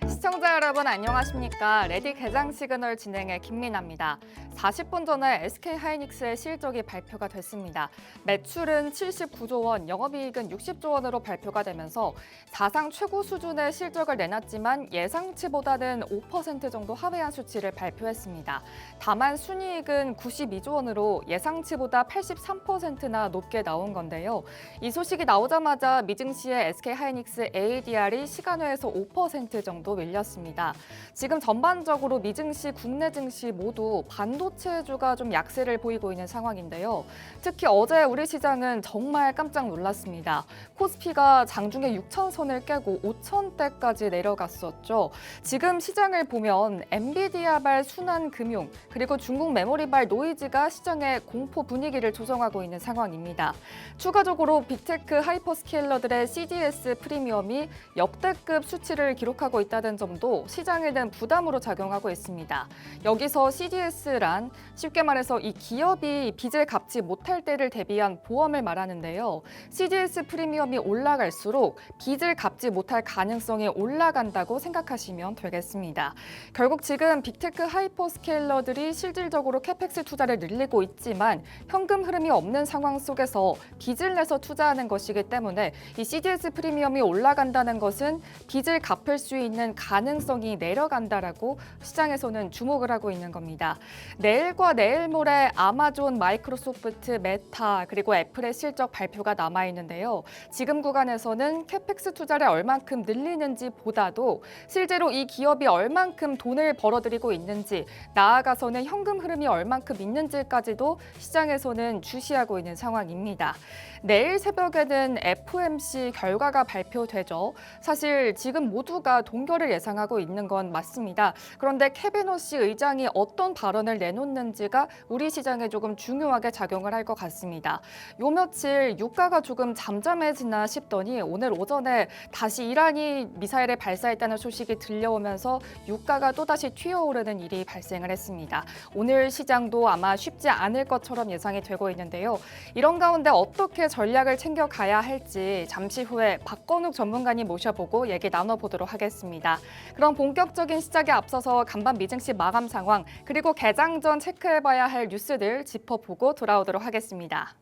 시청자 여러분 안녕하십니까? 레디 개장 시그널 진행의 김민아입니다. 40분 전에 SK하이닉스의 실적이 발표가 됐습니다. 매출은 79조 원, 영업이익은 60조 원으로 발표가 되면서 사상 최고 수준의 실적을 내놨지만 예상치보다는 5% 정도 하회한 수치를 발표했습니다. 다만 순이익은 92조 원으로 예상치보다 83%나 높게 나온 건데요. 이 소식이 나오자마자 미증시의 SK하이닉스 ADR이 시간외에서 5% 정도 밀렸습니다. 지금 전반적으로 미증시, 국내 증시 모두 반도체주가 좀 약세를 보이고 있는 상황인데요. 특히 어제 우리 시장은 정말 깜짝 놀랐습니다. 코스피가 장중에 6,000선을 깨고 5,000대까지 내려갔었죠. 지금 시장을 보면 엔비디아발 순환금융 그리고 중국 메모리발 노이즈가 시장의 공포 분위기를 조성하고 있는 상황입니다. 추가적으로 빅테크 하이퍼스케일러들의 CDS 프리미엄이 역대급 수치를 기록하고 있다는 점도 시장에는 부담으로 작용하고 있습니다. 여기서 CDS란 쉽게 말해서 이 기업이 빚을 갚지 못할 때를 대비한 보험을 말하는데요. CDS 프리미엄이 올라갈수록 빚을 갚지 못할 가능성이 올라간다고 생각하시면 되겠습니다. 결국 지금 빅테크 하이퍼스케일러들이 실질적으로 캐펙스 투자를 늘리고 있지만 현금 흐름이 없는 상황 속에서 빚을 내서 투자하는 것이기 때문에 이 CDS 프리미엄이 올라간다는 것은 빚을 갚을 수 있는 가능성이 내려간다라고 시장에서는 주목을 하고 있는 겁니다. 내일과 내일 모레 아마존, 마이크로소프트, 메타 그리고 애플의 실적 발표가 남아 있는데요. 지금 구간에서는 캐펙스 투자를 얼만큼 늘리는지 보다도 실제로 이 기업이 얼만큼 돈을 벌어들이고 있는지 나아가서는 현금 흐름이 얼만큼 있는지까지도 시장에서는 주시하고 있는 상황입니다. 내일 새벽에는 FOMC 결과가 발표되죠. 사실 지금 모두가 동결을 예상하고 있는 건 맞습니다. 그런데 케빈 호시 의장이 어떤 발언을 내놓는지가 우리 시장에 조금 중요하게 작용을 할 것 같습니다. 요 며칠 유가가 조금 잠잠해지나 싶더니 오늘 오전에 다시 이란이 미사일을 발사했다는 소식이 들려오면서 유가가 또다시 튀어오르는 일이 발생을 했습니다. 오늘 시장도 아마 쉽지 않을 것처럼 예상이 되고 있는데요. 이런 가운데 어떻게 전략을 챙겨가야 할지 잠시 후에 박건욱 전문가님 모셔보고 얘기 나눠보도록 하겠습니다. 그럼 본격적인 시작에 앞서서 간밤 미증시 마감 상황 그리고 개장 전 체크해봐야 할 뉴스들 짚어보고 돌아오도록 하겠습니다.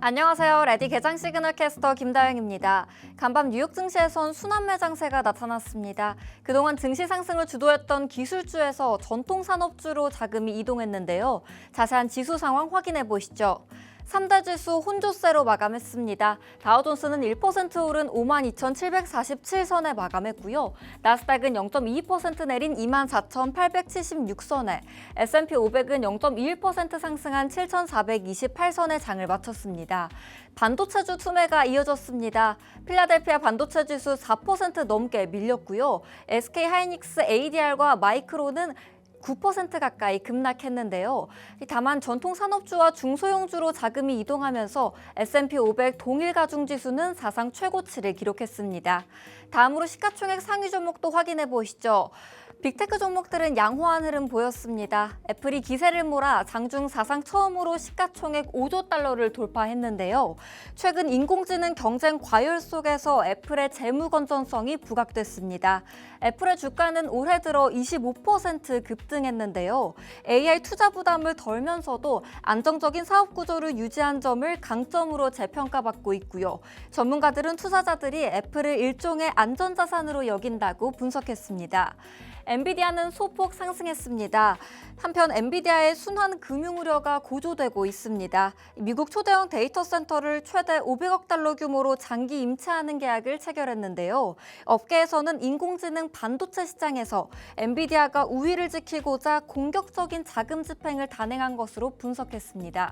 안녕하세요. 레디 개장 시그널 캐스터 김다영입니다. 간밤 뉴욕 증시에선 순환매 장세가 나타났습니다. 그동안 증시 상승을 주도했던 기술주에서 전통 산업주로 자금이 이동했는데요. 자세한 지수 상황 확인해 보시죠. 3대 지수 혼조세로 마감했습니다. 다우존스는 1% 오른 52,747선에 마감했고요. 나스닥은 0.22% 내린 24,876선에, S&P 500은 0.21% 상승한 7,428선에 장을 마쳤습니다. 반도체주 투매가 이어졌습니다. 필라델피아 반도체 지수 4% 넘게 밀렸고요. SK하이닉스 ADR과 마이크론은 9% 가까이 급락했는데요. 다만 전통 산업주와 중소형주로 자금이 이동하면서 S&P 500 동일 가중 지수는 사상 최고치를 기록했습니다. 다음으로 시가총액 상위 종목도 확인해 보시죠. 빅테크 종목들은 양호한 흐름 보였습니다. 애플이 기세를 몰아 장중 사상 처음으로 시가총액 5조 달러를 돌파했는데요. 최근 인공지능 경쟁 과열 속에서 애플의 재무 건전성이 부각됐습니다. 애플의 주가는 올해 들어 25% 급등했는데요. AI 투자 부담을 덜면서도 안정적인 사업 구조를 유지한 점을 강점으로 재평가받고 있고요. 전문가들은 투자자들이 애플을 일종의 안전자산으로 여긴다고 분석했습니다. 엔비디아는 소폭 상승했습니다. 한편 엔비디아의 순환 금융 우려가 고조되고 있습니다. 미국 초대형 데이터 센터를 최대 500억 달러 규모로 장기 임차하는 계약을 체결했는데요. 업계에서는 인공지능 반도체 시장에서 엔비디아가 우위를 지키고자 공격적인 자금 집행을 단행한 것으로 분석했습니다.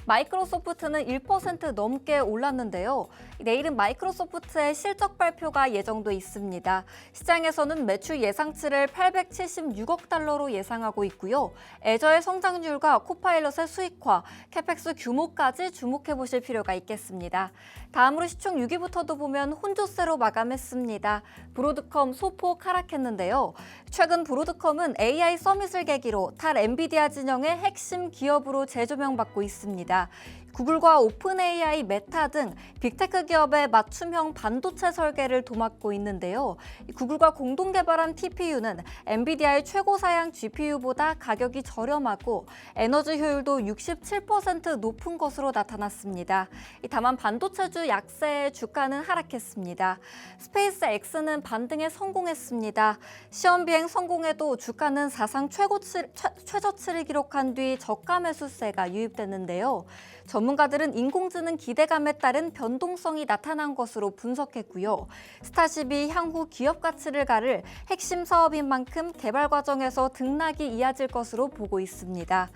마이크로소프트는 1% 넘게 올랐는데요. 내일은 마이크로소프트의 실적 발표가 예정돼 있습니다. 시장에서는 매출 예상치를 876억 달러로 예상하고 있고요. 애저의 성장률과 코파일럿의 수익화, 캐펙스 규모까지 주목해 보실 필요가 있겠습니다. 다음으로 시총 6위부터도 보면 혼조세로 마감했습니다. 브로드컴 소폭 하락했는데요. 최근 브로드컴은 AI 서밋을 계기로 탈 엔비디아 진영의 핵심 기업으로 재조명받고 있습니다. 있습니다. 구글과 오픈 AI, 메타 등 빅테크 기업의 맞춤형 반도체 설계를 도맡고 있는데요. 구글과 공동 개발한 TPU는 엔비디아의 최고 사양 GPU보다 가격이 저렴하고 에너지 효율도 67% 높은 것으로 나타났습니다. 다만 반도체주 약세에 주가는 하락했습니다. 스페이스 X는 반등에 성공했습니다. 시험 비행 성공에도 주가는 사상 최저치를 기록한 뒤 저가 매수세가 유입됐는데요. 전문가들은 인공지능 기대감에 따른 변동성이 나타난 것으로 분석했고요. 스타쉽이 향후 기업 가치를 가를 핵심 사업인 만큼 개발 과정에서 등락이 이어질 것으로 보고 있습니다.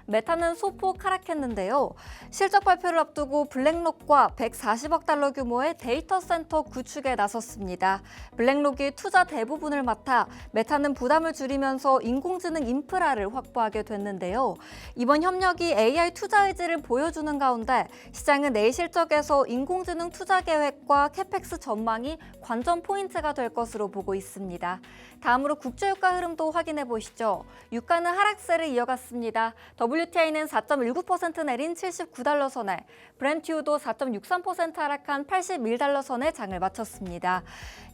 메타는 소폭 하락했는데요. 실적 발표를 앞두고 블랙록과 140억 달러 규모의 데이터 센터 구축에 나섰습니다. 블랙록이 투자 대부분을 맡아 메타는 부담을 줄이면서 인공지능 인프라를 확보하게 됐는데요. 이번 협력이 AI 투자 의지를 보여주는 가운데 시장은 내일 실적에서 인공지능 투자 계획과 캐펙스 전망이 관전 포인트가 될 것으로 보고 있습니다. 다음으로 국제유가 흐름도 확인해 보시죠. 유가는 하락세를 이어갔습니다. WTI는 4.19% 내린 79달러 선에, 브렌트유도 4.63% 하락한 81달러 선에 장을 마쳤습니다.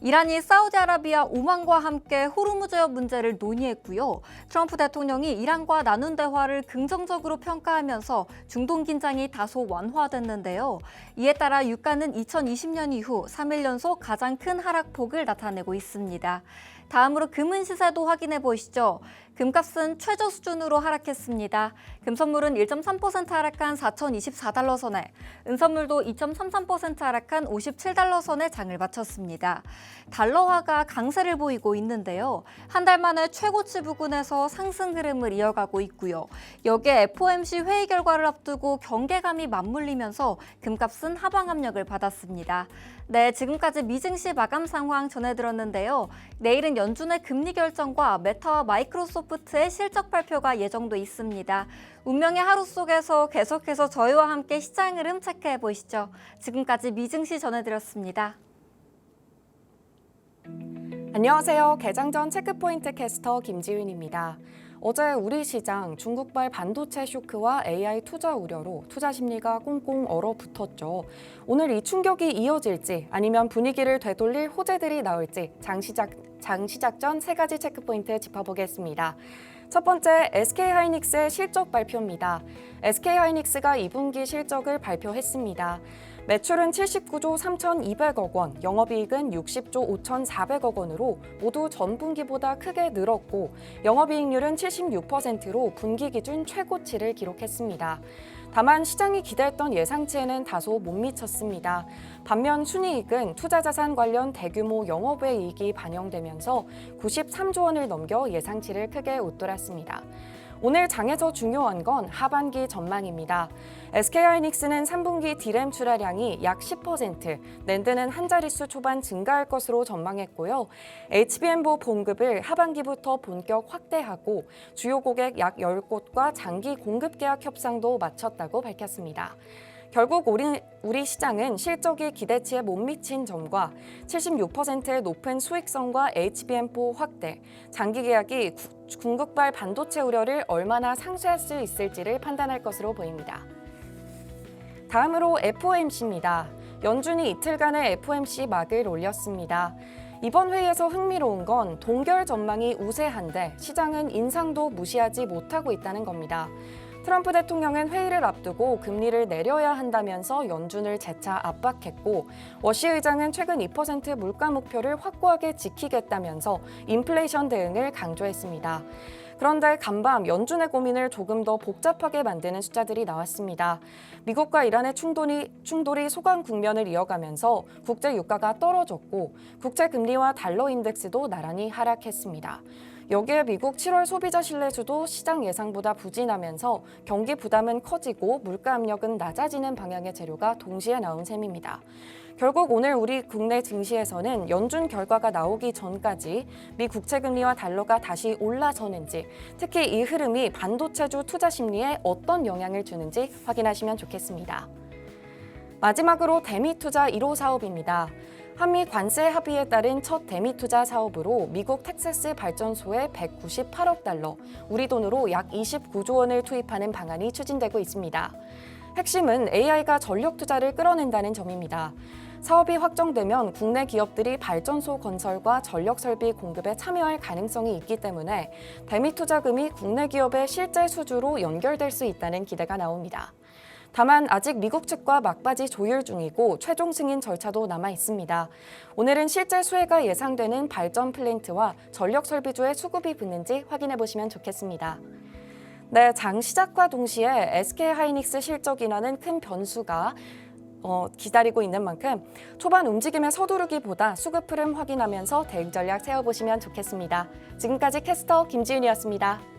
이란이 사우디아라비아 오만과 함께 호르무즈역 문제를 논의했고요. 트럼프 대통령이 이란과 나눈 대화를 긍정적으로 평가하면서 중동 긴장이 다소 완화됐는데요. 이에 따라 유가는 2020년 이후 3일 연속 가장 큰 하락폭을 나타내고 있습니다. 다음으로 금은 시세도 확인해 보시죠. 금값은 최저 수준으로 하락했습니다. 금선물은 1.3% 하락한 4,024달러 선에, 은선물도 2.33% 하락한 57달러 선에 장을 마쳤습니다. 달러화가 강세를 보이고 있는데요. 한 달 만에 최고치 부근에서 상승 흐름을 이어가고 있고요. 여기에 FOMC 회의 결과를 앞두고 경계감이 맞물리면서 금값은 하방 압력을 받았습니다. 네, 지금까지 미증시 마감 상황 전해드렸는데요. 내일은 연준의 금리 결정과 메타와 마이크로소프트의 실적 발표가 예정돼 있습니다. 운명의 하루 속에서 계속해서 저희와 함께 시장 흐름 체크해 보시죠. 지금까지 미증시 전해드렸습니다. 안녕하세요. 개장 전 체크포인트 캐스터 김지윤입니다. 어제 우리 시장 중국발 반도체 쇼크와 AI 투자 우려로 투자 심리가 꽁꽁 얼어붙었죠. 오늘 이 충격이 이어질지 아니면 분위기를 되돌릴 호재들이 나올지 장시작 전 세 가지 체크포인트 짚어보겠습니다. 첫 번째, SK하이닉스의 실적 발표입니다. SK하이닉스가 2분기 실적을 발표했습니다. 매출은 79조 3,200억 원, 영업이익은 60조 5,400억 원으로 모두 전분기보다 크게 늘었고 영업이익률은 76%로 분기 기준 최고치를 기록했습니다. 다만 시장이 기대했던 예상치에는 다소 못 미쳤습니다. 반면 순이익은 투자자산 관련 대규모 영업외이익이 반영되면서 93조 원을 넘겨 예상치를 크게 웃돌았습니다. 오늘 장에서 중요한 건 하반기 전망입니다. SK하이닉스는 3분기 디램 출하량이 약 10%, 낸드는 한 자릿수 초반 증가할 것으로 전망했고요. HBM4 공급을 하반기부터 본격 확대하고 주요 고객 약 10곳과 장기 공급 계약 협상도 마쳤다고 밝혔습니다. 결국 우리 시장은 실적이 기대치에 못 미친 점과 76%의 높은 수익성과 HBM4 확대, 장기 계약이 궁극발 반도체 우려를 얼마나 상쇄할 수 있을지를 판단할 것으로 보입니다. 다음으로 FOMC입니다. 연준이 이틀간의 FOMC 막을 올렸습니다. 이번 회의에서 흥미로운 건 동결 전망이 우세한데 시장은 인상도 무시하지 못하고 있다는 겁니다. 트럼프 대통령은 회의를 앞두고 금리를 내려야 한다면서 연준을 재차 압박했고 워시 의장은 최근 2% 물가 목표를 확고하게 지키겠다면서 인플레이션 대응을 강조했습니다. 그런데 간밤 연준의 고민을 조금 더 복잡하게 만드는 숫자들이 나왔습니다. 미국과 이란의 충돌이 소강 국면을 이어가면서 국제 유가가 떨어졌고 국제 금리와 달러 인덱스도 나란히 하락했습니다. 여기에 미국 7월 소비자 신뢰주도 시장 예상보다 부진하면서 경기 부담은 커지고 물가 압력은 낮아지는 방향의 재료가 동시에 나온 셈입니다. 결국 오늘 우리 국내 증시에서는 연준 결과가 나오기 전까지 미 국채금리와 달러가 다시 올라서는지, 특히 이 흐름이 반도체주 투자 심리에 어떤 영향을 주는지 확인하시면 좋겠습니다. 마지막으로 대미 투자 1호 사업입니다. 한미 관세 합의에 따른 첫 대미 투자 사업으로 미국 텍사스 발전소에 198억 달러, 우리 돈으로 약 29조 원을 투입하는 방안이 추진되고 있습니다. 핵심은 AI가 전력 투자를 끌어낸다는 점입니다. 사업이 확정되면 국내 기업들이 발전소 건설과 전력 설비 공급에 참여할 가능성이 있기 때문에 대미 투자금이 국내 기업의 실제 수주로 연결될 수 있다는 기대가 나옵니다. 다만 아직 미국 측과 막바지 조율 중이고 최종 승인 절차도 남아 있습니다. 오늘은 실제 수혜가 예상되는 발전 플랜트와 전력 설비주의 수급이 붙는지 확인해 보시면 좋겠습니다. 네, 장 시작과 동시에 SK하이닉스 실적 인하는 큰 변수가 기다리고 있는 만큼 초반 움직임에 서두르기보다 수급 흐름 확인하면서 대응 전략 세워보시면 좋겠습니다. 지금까지 캐스터 김지윤이었습니다.